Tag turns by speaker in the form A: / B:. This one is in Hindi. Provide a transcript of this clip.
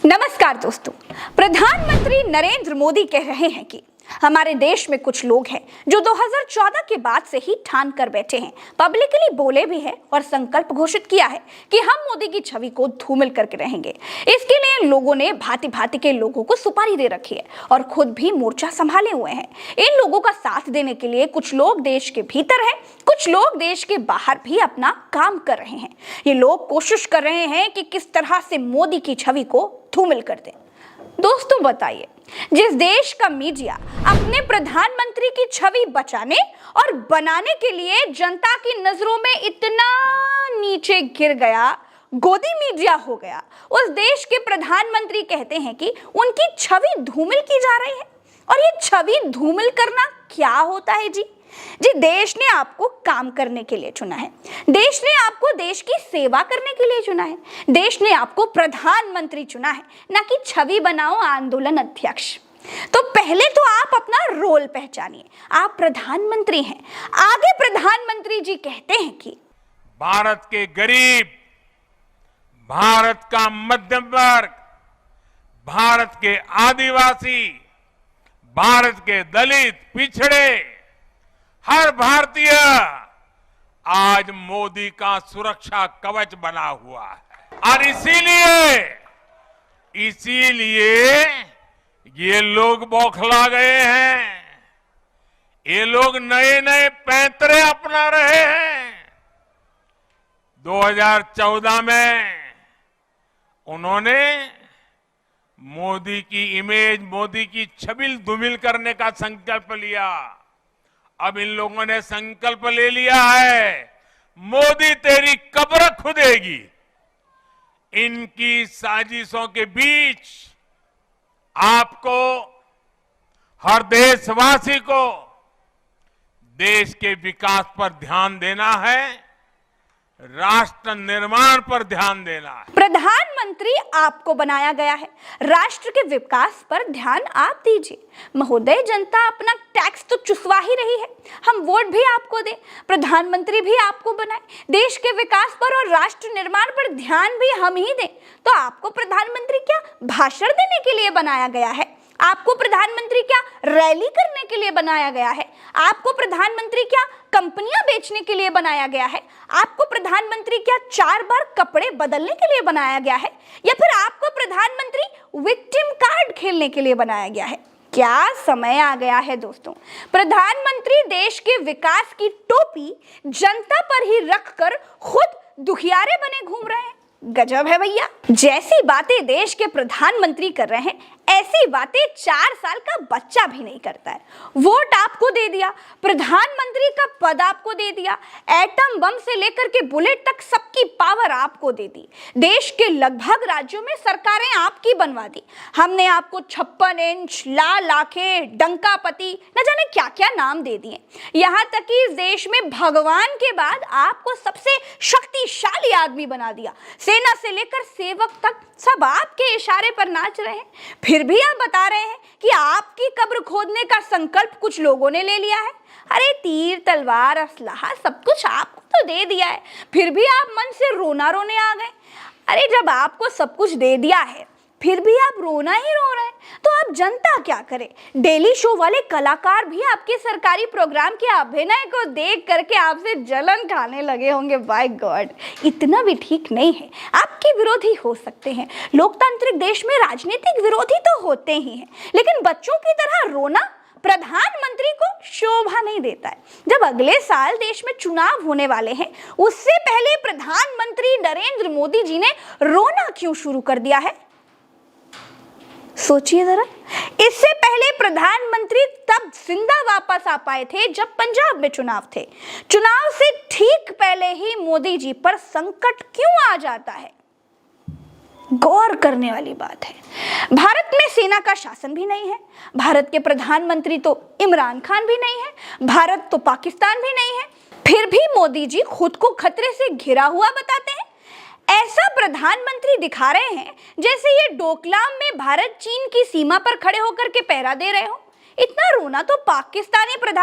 A: नमस्कार दोस्तों, प्रधानमंत्री नरेंद्र मोदी कह रहे हैं कि हमारे देश में कुछ लोग हैं जो 2014 के बाद से ही ठान कर बैठे हैं, पब्लिकली बोले भी हैं और संकल्प घोषित किया है कि हम मोदी की छवि को धूमिल करके रहेंगे। इसके लिए लोगों ने भांति भांति के लोगों को सुपारी दे रखी है और खुद भी मोर्चा संभाले हुए हैं। इन लोगों का साथ देने के लिए कुछ लोग देश के भीतर हैं, कुछ लोग देश के बाहर भी अपना काम कर रहे हैं। ये लोग कोशिश कर रहे हैं कि किस तरह से मोदी की छवि को धूमिल कर दें। दोस्तों बताइए, जिस देश का मीडिया अपने प्रधानमंत्री की छवि बचाने और बनाने के लिए जनता की नजरों में इतना नीचे गिर गया, गोदी मीडिया हो गया, उस देश के प्रधानमंत्री कहते हैं कि उनकी छवि धूमिल की जा रही है। और ये छवि धूमिल करना क्या होता है जी? देश ने आपको काम करने के लिए चुना है, देश ने आपको देश की सेवा करने के लिए चुना है, देश ने आपको प्रधानमंत्री चुना है, ना कि छवि बनाओ आंदोलन अध्यक्ष। तो पहले तो आप अपना रोल पहचानिए, आप प्रधानमंत्री हैं। आगे प्रधानमंत्री जी कहते हैं कि
B: भारत के गरीब, भारत का मध्यम वर्ग, भारत के आदिवासी, भारत के दलित, पिछड़े, हर भारतीय आज मोदी का सुरक्षा कवच बना हुआ है। और इसीलिए ये लोग बौखला गए हैं, ये लोग नए नए पैंतरे अपना रहे हैं। 2014 में उन्होंने मोदी की इमेज, मोदी की छवि धूमिल करने का संकल्प लिया। अब इन लोगों ने संकल्प ले लिया है, मोदी तेरी कब्र खुदेगी। इनकी साजिशों के बीच आपको, हर देशवासी को देश के विकास पर ध्यान देना है, राष्ट्र निर्माण पर ध्यान देना है।
A: प्रधानमंत्री आपको बनाया गया है, राष्ट्र के विकास पर ध्यान आप दीजिए। महोदय, जनता अपना टैक्स तो चुसवा ही रही है, हम वोट भी आपको दें, प्रधानमंत्री भी आपको बनाए, देश के विकास पर और राष्ट्र निर्माण पर ध्यान भी हम ही दें। तो आपको प्रधानमंत्री क्या भाषण देने के लिए बनाया गया है? आपको प्रधानमंत्री क्या रैली करने के लिए बनाया गया है? आपको प्रधानमंत्री क्या कंपनियां बेचने के लिए बनाया गया है? आपको प्रधानमंत्री क्या 4 बार कपड़े बदलने के लिए बनाया गया है? या फिर आपको प्रधानमंत्री विक्टिम कार्ड खेलने के लिए बनाया गया है? क्या समय आ गया है दोस्तों, प्रधानमंत्री देश के विकास की टोपी जनता पर ही रखकर खुद दुखियारे बने घूम रहे हैं। गजब है भैया। जैसी बातें देश के प्रधानमंत्री कर रहे हैं, ऐसी बातें 4 साल का बच्चा भी नहीं करता है। वोट आपको दे दिया, प्रधानमंत्री का पद आपको दे दिया, एटम बम से लेकर के बुलेट तक सबकी पावर आपको दे दी, देश के लगभग राज्यों में सरकारें आपकी बनवा दी। हमने आपको 56 इंच, लाल आंखें, डंकापति, न जाने क्या क्या नाम दे दिए। यहाँ तक कि इस देश में भगवान के बाद आपको सबसे शक्तिशाली आदमी बना दिया। सेना से लेकर सेवक तक सब आपके इशारे पर नाच रहे हैं। फिर भी आप बता रहे हैं कि आपकी कब्र खोदने का संकल्प कुछ लोगों ने ले लिया है। अरे तीर, तलवार, असलहा सब कुछ आपको तो दे दिया है, फिर भी आप मन से रोना रोने आ गए। अरे जब आपको सब कुछ दे दिया है, फिर भी आप रोना ही रो रहे हैं, तो अब जनता क्या करे? डेली शो वाले कलाकार भी आपके सरकारी प्रोग्राम के अभिनय को देख करके आपसे जलन खाने लगे होंगे। बाय गॉड, इतना भी ठीक नहीं है। आपके विरोधी हो सकते हैं, लोकतांत्रिक देश में राजनीतिक विरोधी तो होते ही हैं, लेकिन बच्चों की तरह रोना प्रधानमंत्री को शोभा नहीं देता है। जब अगले साल देश में चुनाव होने वाले हैं, उससे पहले प्रधानमंत्री नरेंद्र मोदी जी ने रोना क्यों शुरू कर दिया है? सोचिए जरा। इससे पहले प्रधानमंत्री तब जिंदा वापस आ पाए थे जब पंजाब में चुनाव थे। चुनाव से ठीक पहले ही मोदी जी पर संकट क्यों आ जाता है? गौर करने वाली बात है। भारत में सेना का शासन भी नहीं है, भारत के प्रधानमंत्री तो इमरान खान भी नहीं है, भारत तो पाकिस्तान भी नहीं है, फिर भी मोदी जी खुद को खतरे से घिरा हुआ बताते हैं। ऐसा प्रधानमंत्री दिखा रहे हैं जैसे ये डोकलाम में भारत चीन की सीमा पर खड़े होकर के पहरा दे रहे हो। इतना रोना तो पाकिस्तानी प्रधान